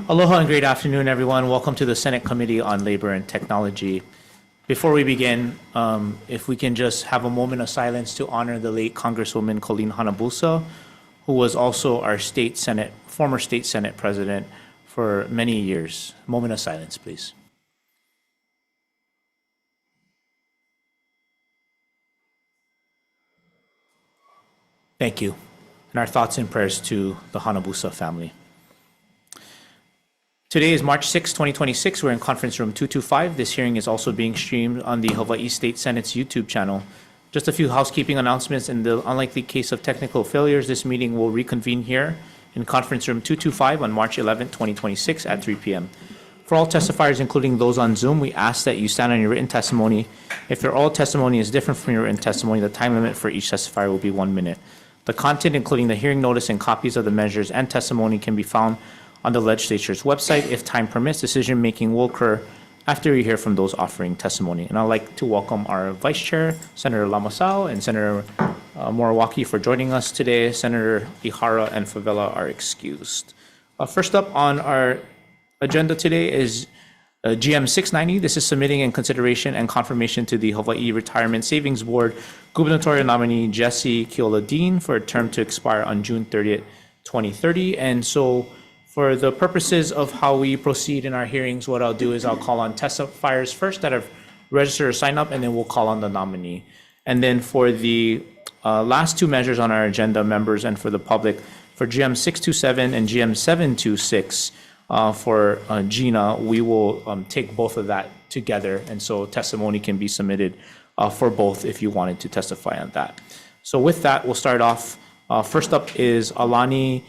Aloha and great afternoon, everyone. Welcome to the Senate Committee on Labor and Technology. Before we begin, if we can just have a moment of silence to honor the late Congresswoman Colleen Hanabusa, who was also our former state Senate president for many years. Moment of silence, please. Thank you. And our thoughts and prayers to the Hanabusa family. Today is March 6, 2026. We're in conference room 225. This hearing is also being streamed on the Hawaii State Senate's YouTube channel. Just a few housekeeping announcements. In the unlikely case of technical failures, this meeting will reconvene here in conference room 225 on March 11, 2026 at 3 p.m. For all testifiers, including those on Zoom, we ask that you stand on your written testimony. If your oral testimony is different from your written testimony, the time limit for each testifier will be 1 minute. The content, including the hearing notice and copies of the measures and testimony, can be found on the legislature's website. If time permits, decision-making will occur after we hear from those offering testimony. And I'd like to welcome our Vice Chair, Senator Lamasau, and Senator Moriwaki for joining us today. Senator Ihara and Favela are excused. First up on our agenda today is GM 690. This is submitting in consideration and confirmation to the Hawaii Retirement Savings Board gubernatorial nominee Jesse Keola Dean for a term to expire on June 30th, 2030. And so for the purposes of how we proceed in our hearings, what I'll do is I'll call on testifiers first that have registered or signed up, and then we'll call on the nominee. And then for the last two measures on our agenda, members and for the public, for GM 627 and GM 726, for Gina, we will take both of that together. And so testimony can be submitted for both if you wanted to testify on that. So with that, we'll start off. First up is Alani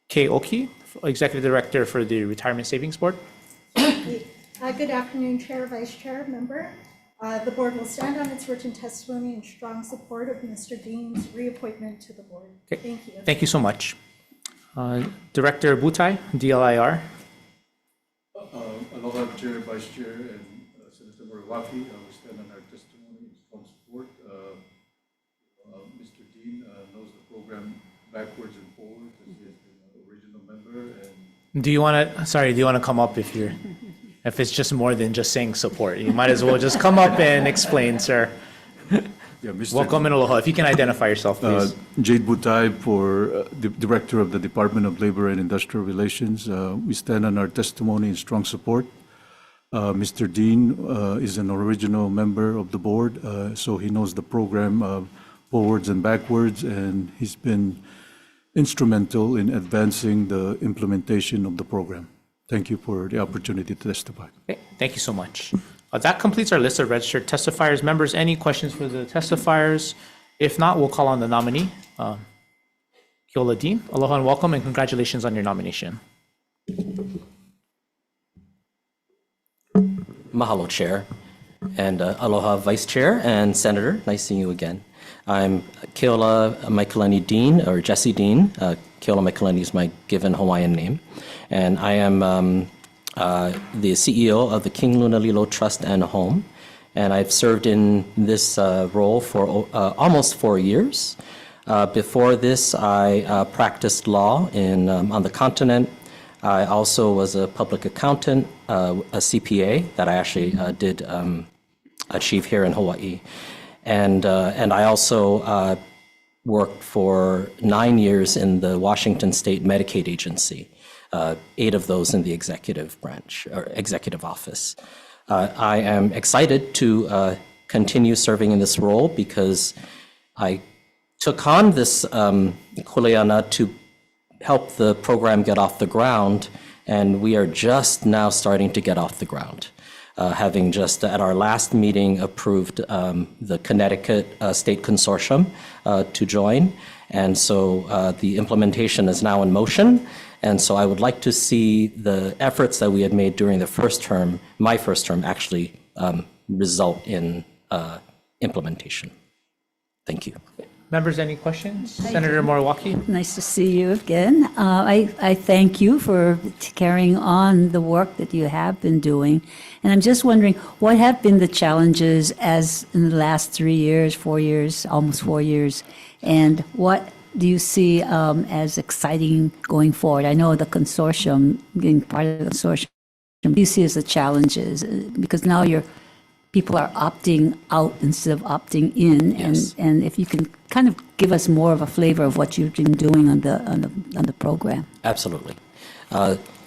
Keoki, Executive Director for the Retirement Savings Board. Good afternoon, Chair, Vice Chair, Member. The board will stand on its written testimony in strong support of Mr. Dean's reappointment to the board. Okay. Thank you. Thank you so much. Director Butai, DLIR. Aloha, Chair, Vice Chair, and Senator Moriwaki. We stand on our testimony in strong support. Mr. Dean knows the program backwards and forwards, as he has been an original member. And Do you want to come up if it's just more than just saying support? You might as well just come up and explain, sir. yeah, Mr. Welcome and aloha. If you can identify yourself, please. Jade Butai, for the Director of the Department of Labor and Industrial Relations. We stand on our testimony in strong support. Mr. Dean is an original member of the board, so he knows the program forwards and backwards, and he's been instrumental in advancing the implementation of the program. Thank you for the opportunity to testify. Okay, thank you so much. That completes our list of registered testifiers. Members, any questions for the testifiers? If not, we'll call on the nominee, Keola Dean. Aloha and welcome, and congratulations on your nomination. Mahalo, Chair, and aloha, Vice Chair and Senator. Nice seeing you again. I'm Keola Maikalani Dean, or Jesse Dean. Keola Maikalani is my given Hawaiian name. And I am the CEO of the King Lunalilo Trust and Home. And I've served in this role for almost 4 years. Before this, I practiced law on the continent. I also was a public accountant, a CPA that I actually did achieve here in Hawaii. And I also worked for 9 years in the Washington State Medicaid Agency, 8 of those in the executive branch or executive office. I am excited to continue serving in this role because I took on this kuleana to help the program get off the ground, and we are just now starting to get off the ground. Having just at our last meeting approved the Connecticut State Consortium to join. And so the implementation is now in motion. And so I would like to see the efforts that we had made during the first term, my first term, actually result in implementation. Thank you. Members, any questions? Senator Moriwaki? Nice to see you again. I thank you for carrying on the work that you have been doing. And I'm just wondering, what have been the challenges as in the last 3 years, 4 years, almost 4 years? And what do you see as exciting going forward? I know the consortium, being part of the consortium, do you see as the challenges? Because now people are opting out instead of opting in, Yes. and if you can kind of give us more of a flavor of what you've been doing on the program. Absolutely.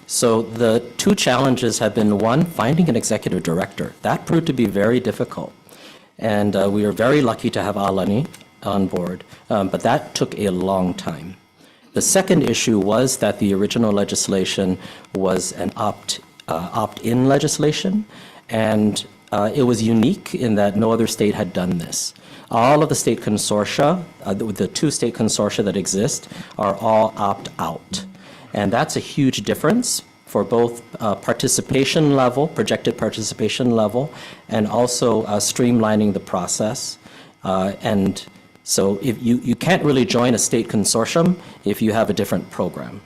So the two challenges have been, one, finding an executive director. That proved to be very difficult. And we are very lucky to have Alani on board, but that took a long time. The second issue was that the original legislation was an opt-in legislation, and it was unique in that no other state had done this. All of the state consortia, the two state consortia that exist, are all opt-out. And that's a huge difference for both participation level, projected participation level, and also streamlining the process. And so if you can't really join a state consortium if you have a different program.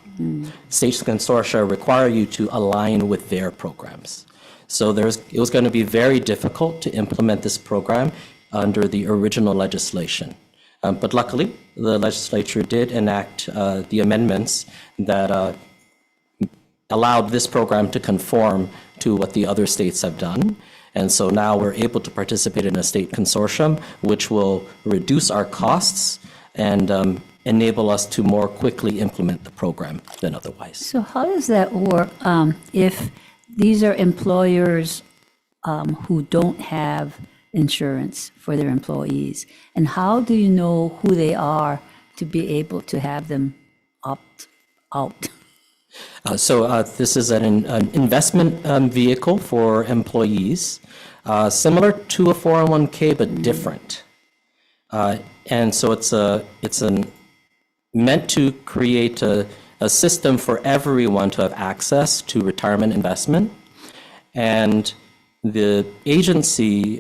State consortia require you to align with their programs. So it was going to be very difficult to implement this program under the original legislation. But luckily, the legislature did enact the amendments that allowed this program to conform to what the other states have done. And so now we're able to participate in a state consortium, which will reduce our costs and enable us to more quickly implement the program than otherwise. So how does that work if these are employers who don't have insurance for their employees? And how do you know who they are to be able to have them opt out? So this is an investment vehicle for employees, similar to a 401k, but different. And so it's meant to create a system for everyone to have access to retirement investment. And the agency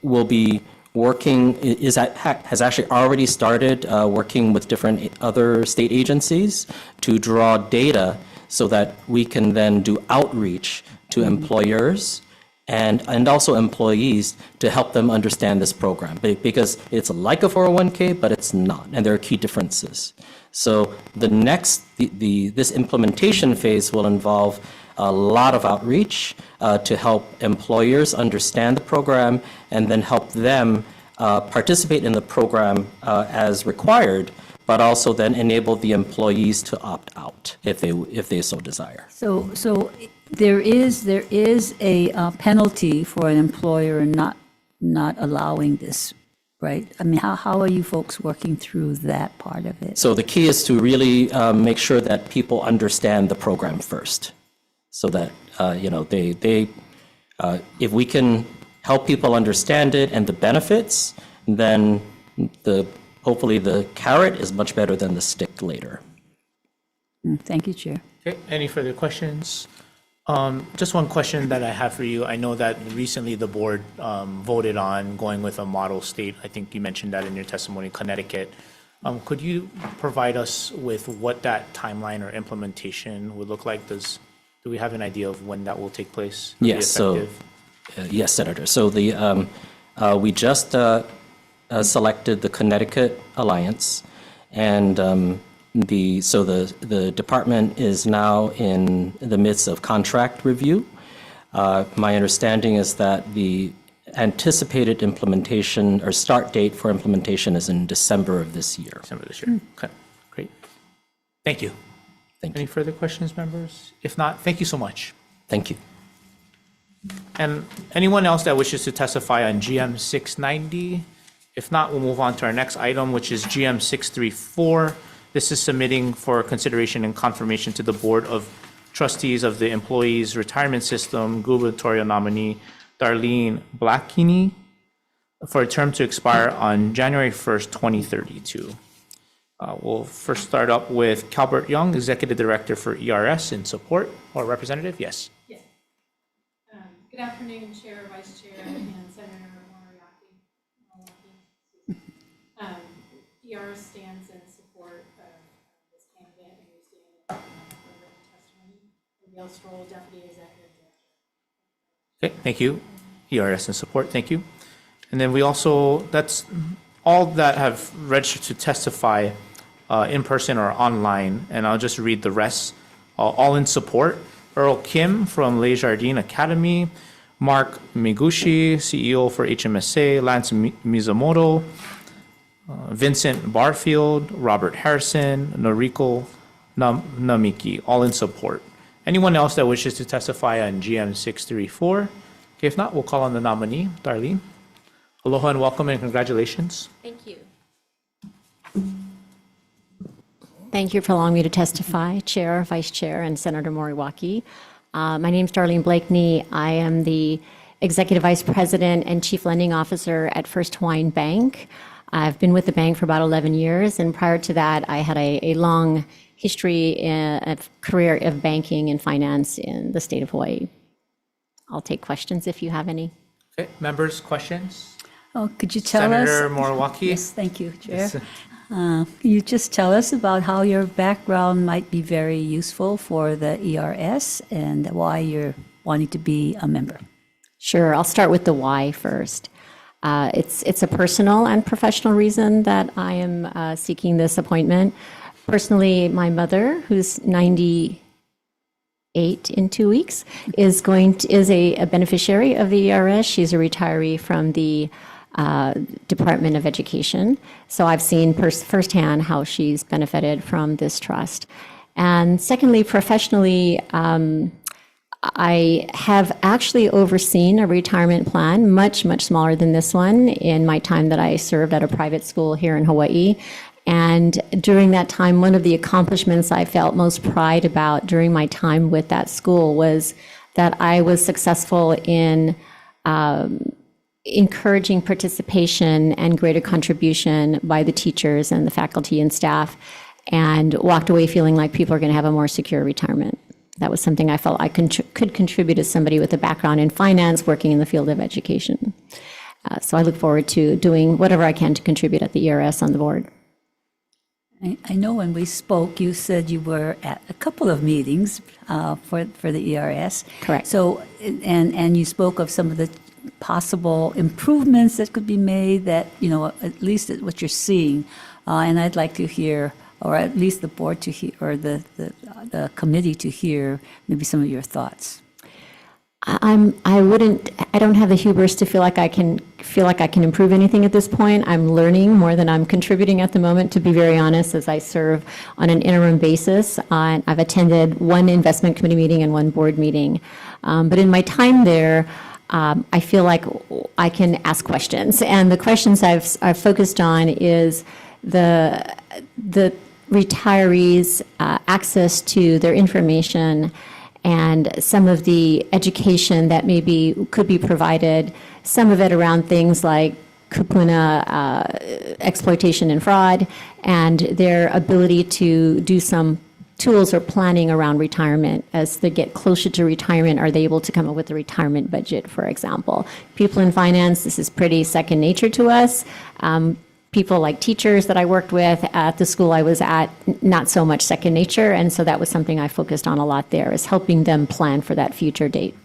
will be working, has actually already started working with different other state agencies to draw data so that we can then do outreach to employers and also employees to help them understand this program. Because it's like a 401k, but it's not, and there are key differences. So this implementation phase will involve a lot of outreach to help employers understand the program and then help them participate in the program as required, but also then enable the employees to opt out if they so desire. So there is a penalty for an employer not allowing this, right? I mean, how are you folks working through that part of it? So the key is to really make sure that people understand the program first, so that if we can help people understand it and the benefits, then hopefully the carrot is much better than the stick later. Thank you, Chair. Okay, any further questions? Just one question that I have for you. I know that recently the board voted on going with a model state. I think you mentioned that in your testimony, Connecticut. Could you provide us with what that timeline or implementation would look like? Do we have an idea of when that will take place? Yes. So, yes, Senator. So we just selected the Connecticut Alliance, and the department is now in the midst of contract review. My understanding is that the anticipated implementation or start date for implementation is in December of this year. December this year. Okay, great. Thank you. Thank Any you. further questions, members? If not, thank you so much. Thank you. And anyone else that wishes to testify on GM 690? If not, we'll move on to our next item, which is GM 634. This is submitting for consideration and confirmation to the Board of Trustees of the Employees Retirement System gubernatorial nominee Darlene Blacchini for a term to expire on January 1st, 2032. We'll first start up with Calbert Young, Executive Director for ERS in support, or representative, yes. Yes. Good afternoon, Chair, Vice Chair, and Senator Moriarty. ERS stands in support of this candidate, and we stand for written testimony. Gail Stroll, Deputy Executive Director. Okay, thank you. ERS in support, thank you. And then we also, that's all that have registered to testify in person or online, and I'll just read the rest. All in support: Earl Kim from Les Jardins Academy, Mark Miguchi, CEO for HMSA, Lance Mizumoto, Vincent Barfield, Robert Harrison, Noriko Namiki, all in support. Anyone else that wishes to testify on GM 634? Okay, if not, we'll call on the nominee, Darlene. Aloha and welcome and congratulations. Thank you. Thank you for allowing me to testify, Chair, Vice Chair, and Senator Moriwaki. My name is Darlene Blakeney. I am the Executive Vice President and Chief Lending Officer at First Hawaiian Bank. I've been with the bank for about 11 years, and prior to that, I had a long history, a career of banking and finance in the state of Hawaii. I'll take questions if you have any. Okay, members, questions? Oh, could you tell us? Senator Moriwaki? Yes, thank you, Chair. Yes. Can you just tell us about how your background might be very useful for the ERS and why you're wanting to be a member? Sure, I'll start with the why first. It's a personal and professional reason that I am seeking this appointment. Personally, my mother, who's 98 in 2 weeks, is a beneficiary of the ERS. She's a retiree from the Department of Education. So I've seen firsthand how she's benefited from this trust. And secondly, professionally, I have actually overseen a retirement plan, much, much smaller than this one, in my time that I served at a private school here in Hawaii. And during that time, one of the accomplishments I felt most pride about during my time with that school was that I was successful in encouraging participation and greater contribution by the teachers and the faculty and staff, and walked away feeling like people are going to have a more secure retirement. That was something I felt I could contribute as somebody with a background in finance, working in the field of education. So I look forward to doing whatever I can to contribute at the ERS on the board. I know when we spoke, you said you were at a couple of meetings for the ERS. Correct. So, and you spoke of some of the possible improvements that could be made that, at least what you're seeing. And I'd like to hear, or at least the board to hear, or the committee to hear maybe some of your thoughts. I don't have the hubris to feel like I can improve anything at this point. I'm learning more than I'm contributing at the moment, to be very honest, as I serve on an interim basis. I've attended one investment committee meeting and one board meeting. But in my time there, I feel like I can ask questions. And the questions I've focused on is the retirees' access to their information and some of the education that maybe could be provided, some of it around things like kupuna exploitation and fraud, and their ability to do some tools or planning around retirement. As they get closer to retirement, are they able to come up with a retirement budget, for example? People in finance, this is pretty second nature to us. People like teachers that I worked with at the school I was at, not so much second nature. And so that was something I focused on a lot there, is helping them plan for that future date.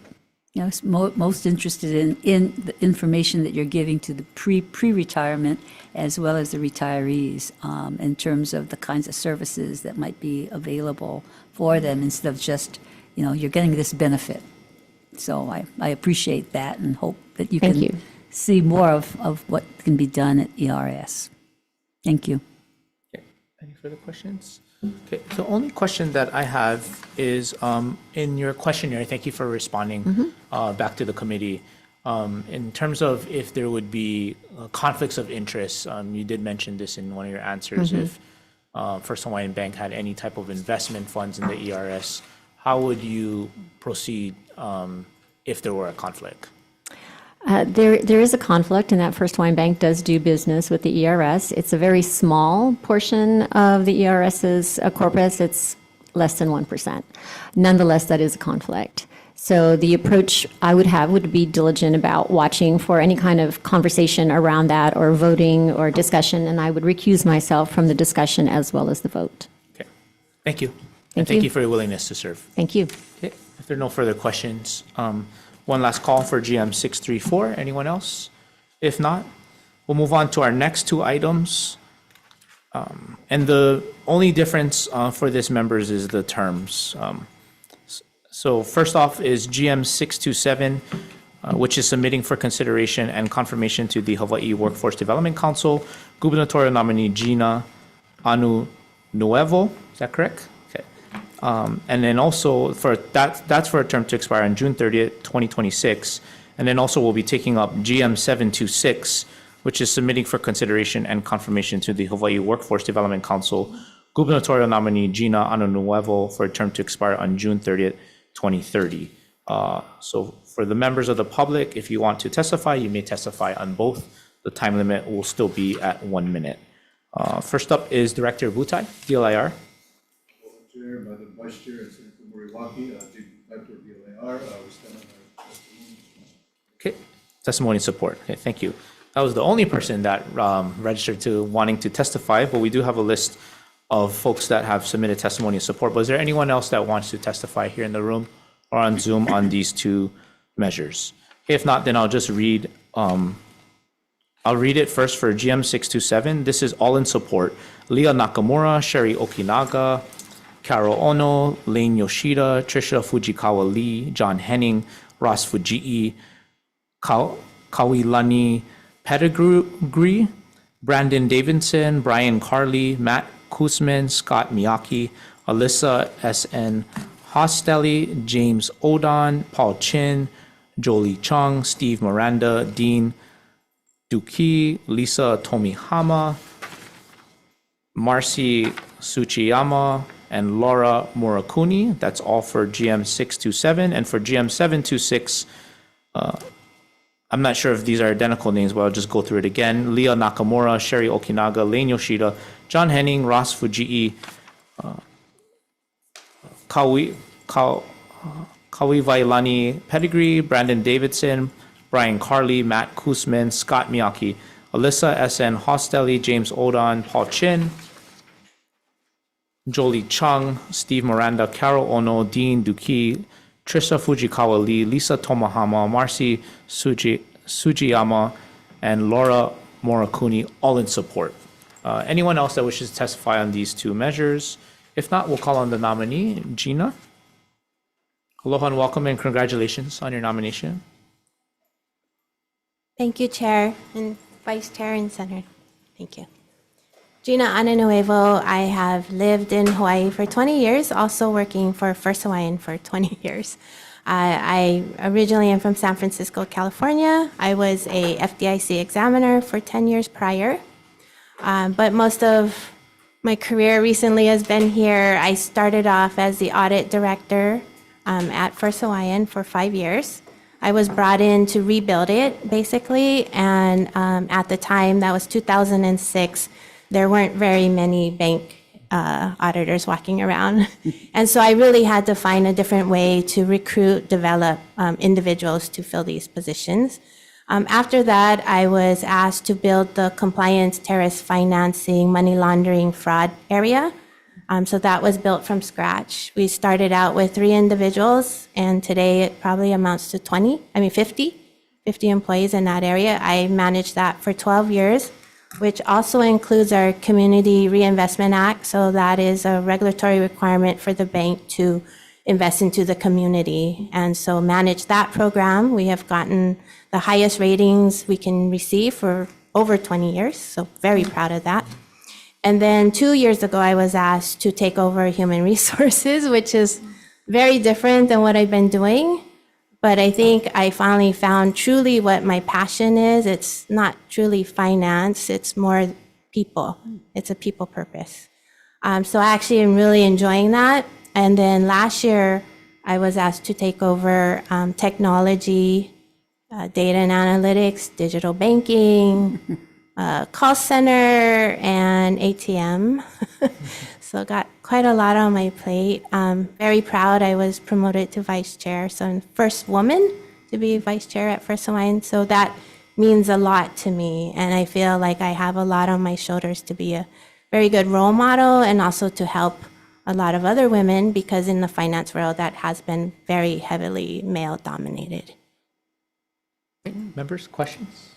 I was most interested in the information that you're giving to the pre-retirement as well as the retirees in terms of the kinds of services that might be available for them instead of just, you're getting this benefit. So I appreciate that and hope that you can see more of what can be done at ERS. Thank you. Okay. Any further questions? Okay, the only question that I have is in your questionnaire, thank you for responding back to the committee. In terms of if there would be conflicts of interest, you did mention this in one of your answers, if First Hawaiian Bank had any type of investment funds in the ERS, how would you proceed if there were a conflict? There is a conflict in that First Hawaiian Bank does do business with the ERS. It's a very small portion of the ERS's corpus. It's less than 1%. Nonetheless, that is a conflict. So the approach I would have would be diligent about watching for any kind of conversation around that or voting or discussion, and I would recuse myself from the discussion as well as the vote. Okay, thank you. Thank you you for your willingness to serve. Thank you. Okay, if there are no further questions, one last call for GM 634. Anyone else? If not, we'll move on to our next two items. And the only difference for this members is the terms. So first off is GM 627, which is submitting for consideration and confirmation to the Hawaii Workforce Development Council, gubernatorial nominee Gina Anu Nuevo. Is that correct? Okay. And then also for that's for a term to expire on June 30th, 2026. And then also we'll be taking up GM 726, which is submitting for consideration and confirmation to the Hawaii Workforce Development Council, gubernatorial nominee Gina Anu Nuevo for a term to expire on June 30th, 2030. So for the members of the public, if you want to testify, you may testify on both. The time limit will still be at 1 minute. First up is Director Butai, DLIR. Chair, Madam Vice Chair, and Senator Moriwaki, Director of DLIR, we stand on our testimony. Okay, testimony support. Okay, thank you. That was the only person that registered to wanting to testify, but we do have a list of folks that have submitted testimony and support. But is there anyone else that wants to testify here in the room or on Zoom on these two measures? If not, then I'll just read. I'll read it first for GM 627. This is all in support. Leah Nakamura, Sherry Okinaga, Carol Ono, Lane Yoshida, Trisha Fujikawa Lee, John Henning, Ross Fujii, Kawilani Pedigree, Brandon Davidson, Brian Carley, Matt Kuzman, Scott Miyake, Alyssa S.N. Hostelli, James Odon, Paul Chin, Jolie Chung, Steve Miranda, Dean Duki, Lisa Tomihama, Marcy Tsuchiyama, and Laura Murakuni. That's all for GM 627. And for GM 726, I'm not sure if these are identical names, but I'll just go through it again. Leah Nakamura, Sherry Okinaga, Lane Yoshida, John Henning, Ross Fujii, Kawivailani Pedigree, Brandon Davidson, Brian Carley, Matt Kuzman, Scott Miyake, Alyssa S.N. Hostelli, James Odon, Paul Chin, Jolie Chung, Steve Miranda, Carol Ono, Dean Duki, Trisha Fujikawa Lee, Lisa Tomahama, Marcy Sujiyama, and Laura Morakuni, all in support. Anyone else that wishes to testify on these two measures? If not, we'll call on the nominee, Gina. Aloha and welcome and congratulations on your nomination. Thank you, Chair and Vice Chair and Senator. Thank you. Gina Ananuevo, I have lived in Hawaii for 20 years, also working for First Hawaiian for 20 years. I originally am from San Francisco, California. I was a FDIC examiner for 10 years prior, but most of my career recently has been here. I started off as the audit director at First Hawaiian for 5 years. I was brought in to rebuild it, basically, and at the time, that was 2006, there weren't very many bank auditors walking around. And so I really had to find a different way to recruit, develop individuals to fill these positions. After that, I was asked to build the compliance, terrorist financing, money laundering, fraud area. So that was built from scratch. We started out with 3 individuals, and today it probably amounts to 50 employees in that area. I managed that for 12 years, which also includes our Community Reinvestment Act. So that is a regulatory requirement for the bank to invest into the community. And so manage that program. We have gotten the highest ratings we can receive for over 20 years. So very proud of that. And then 2 years ago, I was asked to take over human resources, which is very different than what I've been doing. But I think I finally found truly what my passion is. It's not truly finance, it's more people. It's a people purpose. So I actually am really enjoying that. And then last year, I was asked to take over technology, data and analytics, digital banking, call center, and ATM. So got quite a lot on my plate. Very proud I was promoted to vice chair. So I'm the first woman to be vice chair at First Hawaiian. So that means a lot to me. And I feel like I have a lot on my shoulders to be a very good role model and also to help a lot of other women, because in the finance world that has been very heavily male dominated. Members, questions?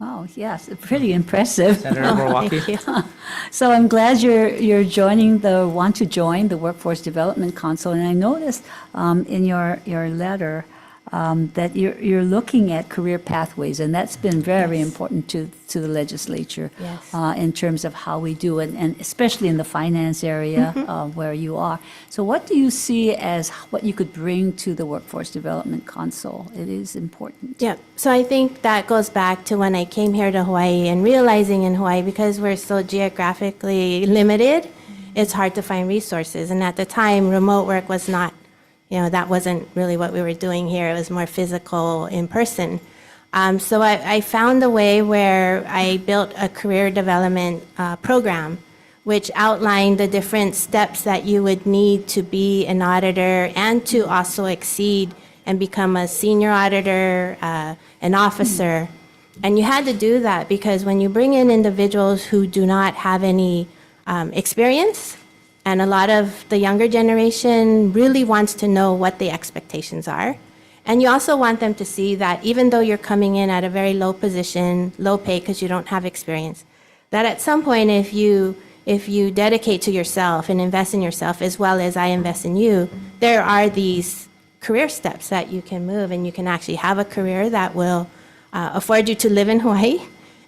Oh, yes, pretty impressive. Senator Murwaki? Thank you. So I'm glad you're want to join the Workforce Development Council. And I noticed in your letter that you're looking at career pathways, and that's been very important to the legislature Yes. in terms of how we do it, and especially in the finance area where you are. So what do you see as what you could bring to the Workforce Development Council? It is important. Yeah, so I think that goes back to when I came here to Hawaii and realizing in Hawaii, because we're so geographically limited, it's hard to find resources. And at the time, remote work was not, that wasn't really what we were doing here. It was more physical, in person. So I found a way where I built a career development program, which outlined the different steps that you would need to be an auditor and to also exceed and become a senior auditor, an officer. And you had to do that because when you bring in individuals who do not have any experience, and a lot of the younger generation really wants to know what the expectations are. And you also want them to see that even though you're coming in at a very low position, low pay because you don't have experience, that at some point if you dedicate to yourself and invest in yourself as well as I invest in you, there are these career steps that you can move, and you can actually have a career that will afford you to live in Hawaii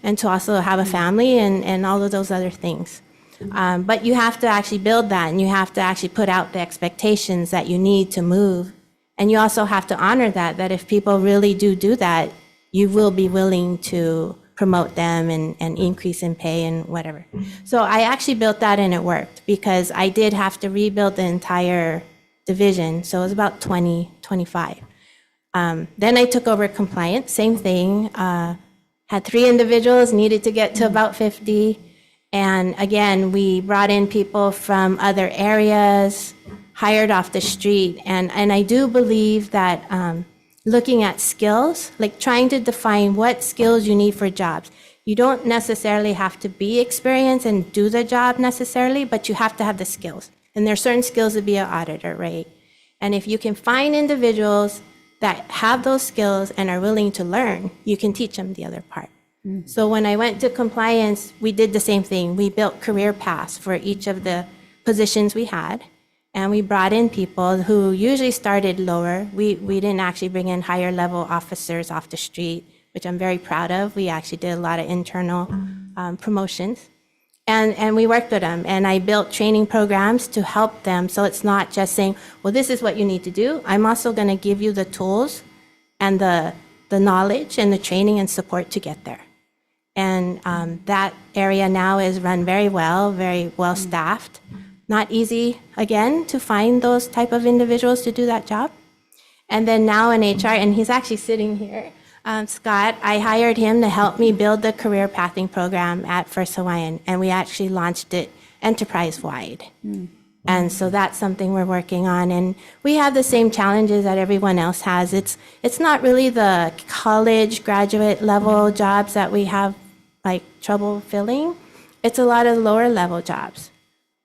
and to also have a family and all of those other things. But you have to actually build that, and you have to actually put out the expectations that you need to move. And you also have to honor that if people really do that, you will be willing to promote them and increase in pay and whatever. So I actually built that, and it worked because I did have to rebuild the entire division. So it was about 25. Then I took over compliance, same thing. Had 3 individuals, needed to get to about 50. And again, we brought in people from other areas, hired off the street. And I do believe that looking at skills, like trying to define what skills you need for jobs. You don't necessarily have to be experienced and do the job necessarily, but you have to have the skills. And there are certain skills to be an auditor, right? And if you can find individuals that have those skills and are willing to learn, you can teach them the other part. So when I went to compliance, we did the same thing. We built career paths for each of the positions we had, and we brought in people who usually started lower. We didn't actually bring in higher level officers off the street, which I'm very proud of. We actually did a lot of internal promotions, and we worked with them. And I built training programs to help them. So it's not just saying, well, this is what you need to do. I'm also going to give you the tools and the knowledge and the training and support to get there. And that area now is run very well staffed. Not easy, again, to find those type of individuals to do that job. And then now in HR, and he's actually sitting here, Scott, I hired him to help me build the career pathing program at First Hawaiian, and we actually launched it enterprise-wide. And so that's something we're working on. And we have the same challenges that everyone else has. It's not really the college graduate level jobs that we have like trouble filling. It's a lot of lower level jobs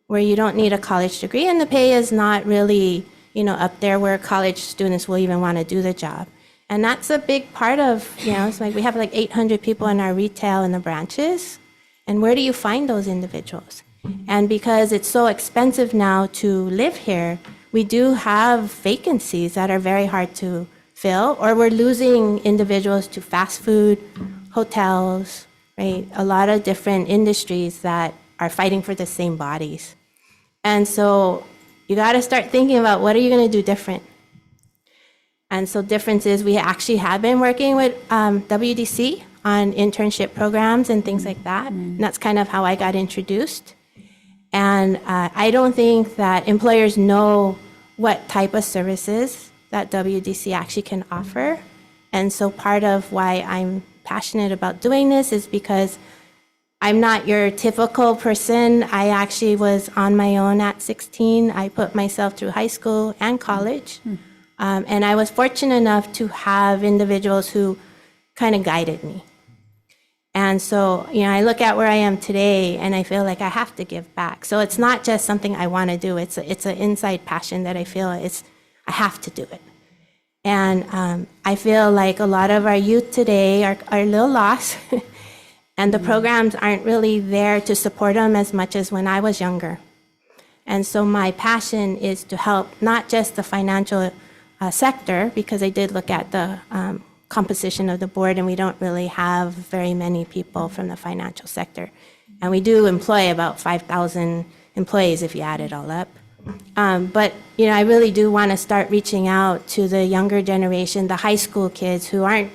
where you don't need a college degree, and the pay is not really, up there where college students will even want to do the job. And that's a big part of, it's like we have like 800 people in our retail in the branches. And where do you find those individuals? And because it's so expensive now to live here, we do have vacancies that are very hard to fill, or we're losing individuals to fast food, hotels, right? A lot of different industries that are fighting for the same bodies. And so you got to start thinking about what are you going to do different? And so difference is we actually have been working with WDC on internship programs and things like that. And that's kind of how I got introduced. And I don't think that employers know what type of services that WDC actually can offer. And so part of why I'm passionate about doing this is because I'm not your typical person. I actually was on my own at 16. I put myself through high school and college. And I was fortunate enough to have individuals who kind of guided me. And so, I look at where I am today and I feel like I have to give back. So it's not just something I want to do. It's an inside passion that I feel I have to do it. And I feel like a lot of our youth today are a little lost And the programs aren't really there to support them as much as when I was younger. And so my passion is to help not just the financial sector, because I did look at the composition of the board, and we don't really have very many people from the financial sector. And we do employ about 5,000 employees if you add it all up. But, you know, I really do want to start reaching out to the younger generation, the high school kids who aren't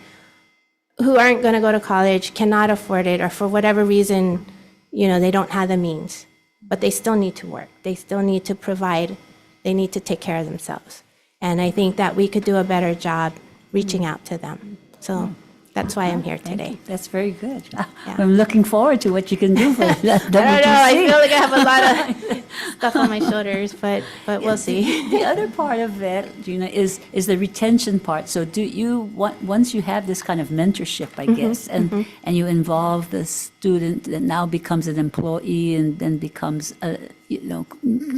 going to go to college, cannot afford it, or for whatever reason, you know, they don't have the means. But they still need to work. They still need to provide. They need to take care of themselves. And I think that we could do a better job reaching out to them. So that's why I'm here today. That's very good. I'm looking forward to what you can do for that. I don't know. I feel like I have a lot of stuff on my shoulders, but we'll see. The other part of it, Gina, is the retention part. So do you, once you have this kind of mentorship, I guess, and you involve the student that now becomes an employee and then becomes,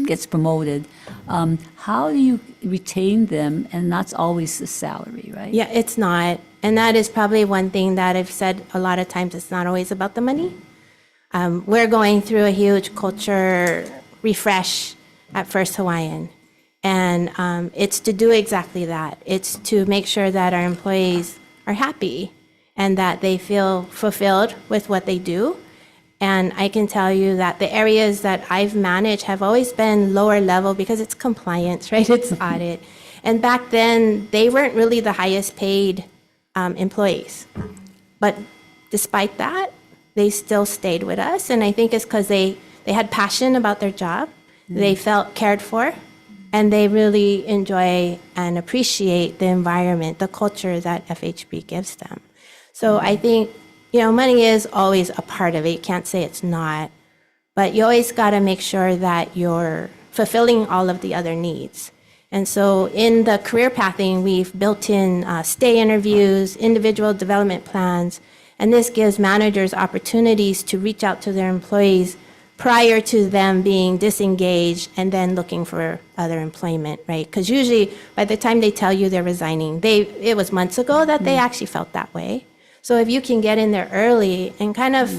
gets promoted, how do you retain them? And that's always the salary, right? Yeah, it's not. And that is probably one thing that I've said a lot of times. It's not always about the money. We're going through a huge culture refresh at First Hawaiian. And it's to do exactly that. It's to make sure that our employees are happy and that they feel fulfilled with what they do. And I can tell you that the areas that I've managed have always been lower level because it's compliance, right? It's audit. And back then, they weren't really the highest paid employees. But despite that, they still stayed with us. And I think it's because they had passion about their job. They felt cared for. And they really enjoy and appreciate the environment, the culture that FHB gives them. So I think, money is always a part of it. You can't say it's not. But you always got to make sure that you're fulfilling all of the other needs. And so in the career pathing, we've built in stay interviews, individual development plans, and this gives managers opportunities to reach out to their employees prior to them being disengaged and then looking for other employment, right? Because usually by the time they tell you they're resigning, it was months ago that they actually felt that way. So if you can get in there early and kind of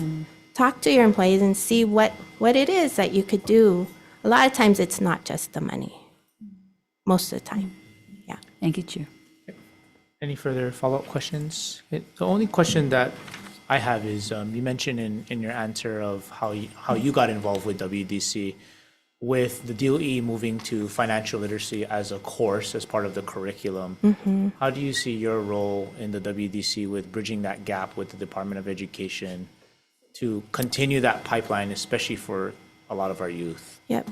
talk to your employees and see what it is that you could do, a lot of times it's not just the money. Most of the time, yeah. Thank you, Chair. Any further follow-up questions? The only question that I have is, you mentioned in your answer of how you got involved with WDC, with the DOE moving to financial literacy as a course, as part of the curriculum. How do you see your role in the WDC with bridging that gap with the Department of Education to continue that pipeline, especially for a lot of our youth? Yep.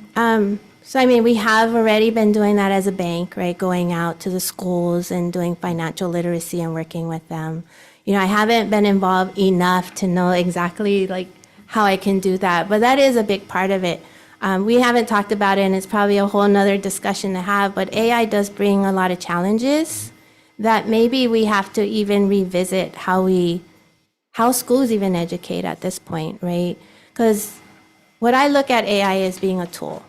So, we have already been doing that as a bank, right? Going out to the schools and doing financial literacy and working with them. I haven't been involved enough to know exactly how I can do that, but that is a big part of it. We haven't talked about it, and it's probably a whole nother discussion to have, but AI does bring a lot of challenges that maybe we have to even revisit how schools even educate at this point, right? Because what I look at AI as being a tool.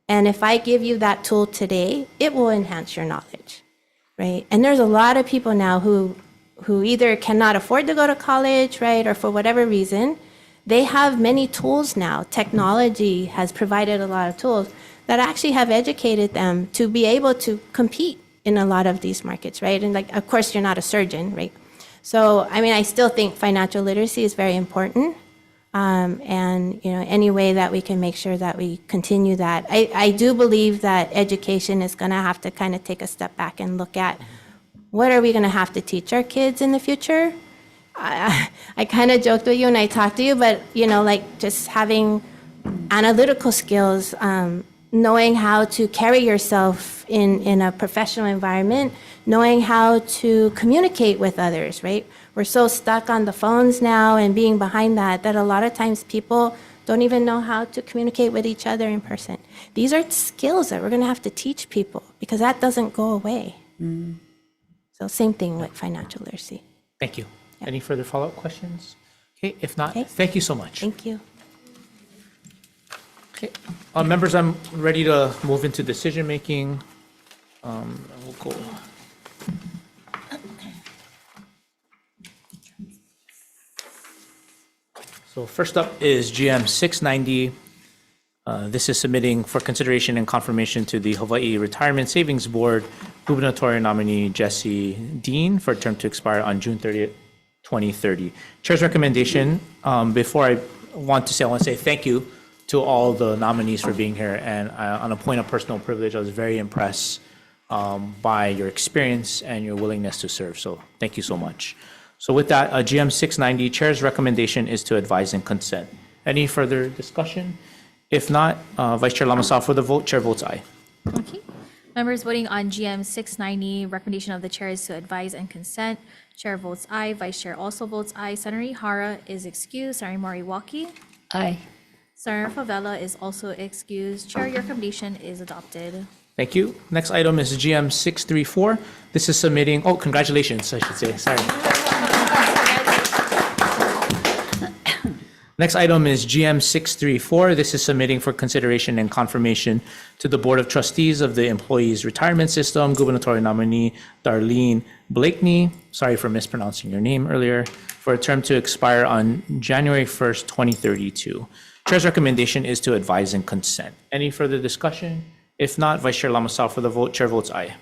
And if I give you that tool today, it will enhance your knowledge, right? And there's a lot of people now who either cannot afford to go to college, right? Or for whatever reason, they have many tools now. Technology has provided a lot of tools that actually have educated them to be able to compete in a lot of these markets, right? And of course, you're not a surgeon, right? So, I still think financial literacy is very important. And any way that we can make sure that we continue that. I do believe that education is going to have to kind of take a step back and look at what are we going to have to teach our kids in the future. I kind of joked with you and I talked to you, but just having analytical skills, knowing how to carry yourself in a professional environment, knowing how to communicate with others, right? We're so stuck on the phones now and being behind that a lot of times people don't even know how to communicate with each other in person. These are skills that we're going to have to teach people because that doesn't go away. So same thing with financial literacy. Thank you. Any further follow-up questions? Okay, if not, Okay. thank you so much. Thank you. Okay, members, I'm ready to move into decision-making. We'll go. So first up is GM 690. This is submitting for consideration and confirmation to the Hawaii Retirement Savings Board gubernatorial nominee Jesse Dean for a term to expire on June 30th, 2030. Chair's recommendation, before I want to say thank you to all the nominees for being here. And on a point of personal privilege, I was very impressed by your experience and your willingness to serve. So thank you so much. So with that, GM 690, Chair's recommendation is to advise and consent. Any further discussion? If not, Vice Chair Lamasao for the vote. Chair votes aye. Okay. Members voting on GM 690, recommendation of the chair is to advise and consent. Chair votes aye. Vice Chair also votes aye. Senator Ihara is excused. Senator Moriwaki. Aye. Senator Favela is also excused. Chair, your recommendation is adopted. Thank you. Next item is GM 634. This is submitting, congratulations, I should say, sorry. Next item is GM 634. This is submitting for consideration and confirmation to the Board of Trustees of the Employees Retirement System, gubernatorial nominee Darlene Blakeney, sorry for mispronouncing your name earlier, for a term to expire on January 1st, 2032. Chair's recommendation is to advise and consent. Any further discussion? If not, Vice Chair Lamasao for the vote. Chair votes aye.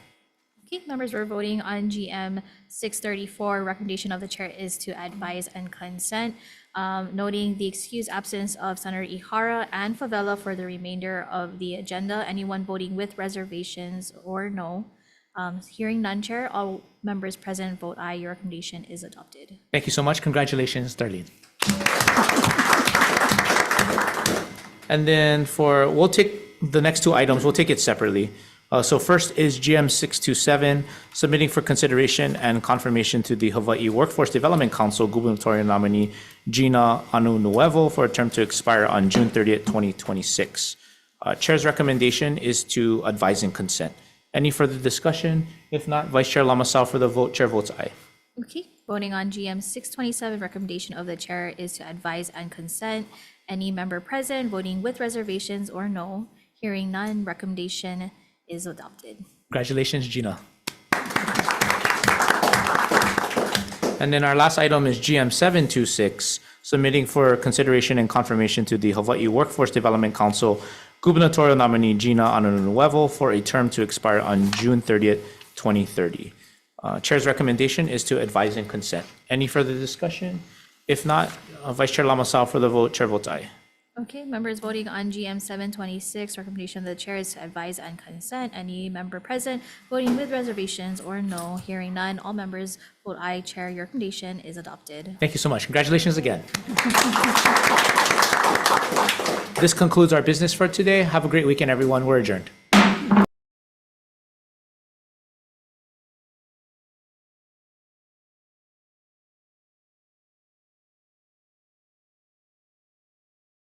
Okay, members, we're voting on GM 634. Recommendation of the chair is to advise and consent. Noting the excused absence of Senator Ihara and Favela for the remainder of the agenda. Anyone voting with reservations or no? Hearing none, Chair, all members present vote aye. Your recommendation is adopted. Thank you so much. Congratulations, Darlene. And then we'll take the next two items, we'll take it separately. So first is GM 627, submitting for consideration and confirmation to the Hawaii Workforce Development Council gubernatorial nominee Gina Anunuevo for a term to expire on June 30th, 2026. Chair's recommendation is to advise and consent. Any further discussion? If not, Vice Chair Lamasao for the vote. Chair votes aye. Okay, voting on GM 627, recommendation of the chair is to advise and consent. Any member present voting with reservations or no? Hearing none, recommendation is adopted. Congratulations, Gina. And then our last item is GM 726, submitting for consideration and confirmation to the Hawaii Workforce Development Council gubernatorial nominee Gina Anunuevo for a term to expire on June 30th, 2030. Chair's recommendation is to advise and consent. Any further discussion? If not, Vice Chair Lamasao for the vote. Chair votes aye. Okay, members voting on GM 726, recommendation of the chair is to advise and consent. Any member present voting with reservations or no? Hearing none, all members vote aye. Chair, your recommendation is adopted. Thank you so much. Congratulations again. This concludes our business for today. Have a great weekend, everyone. We're adjourned.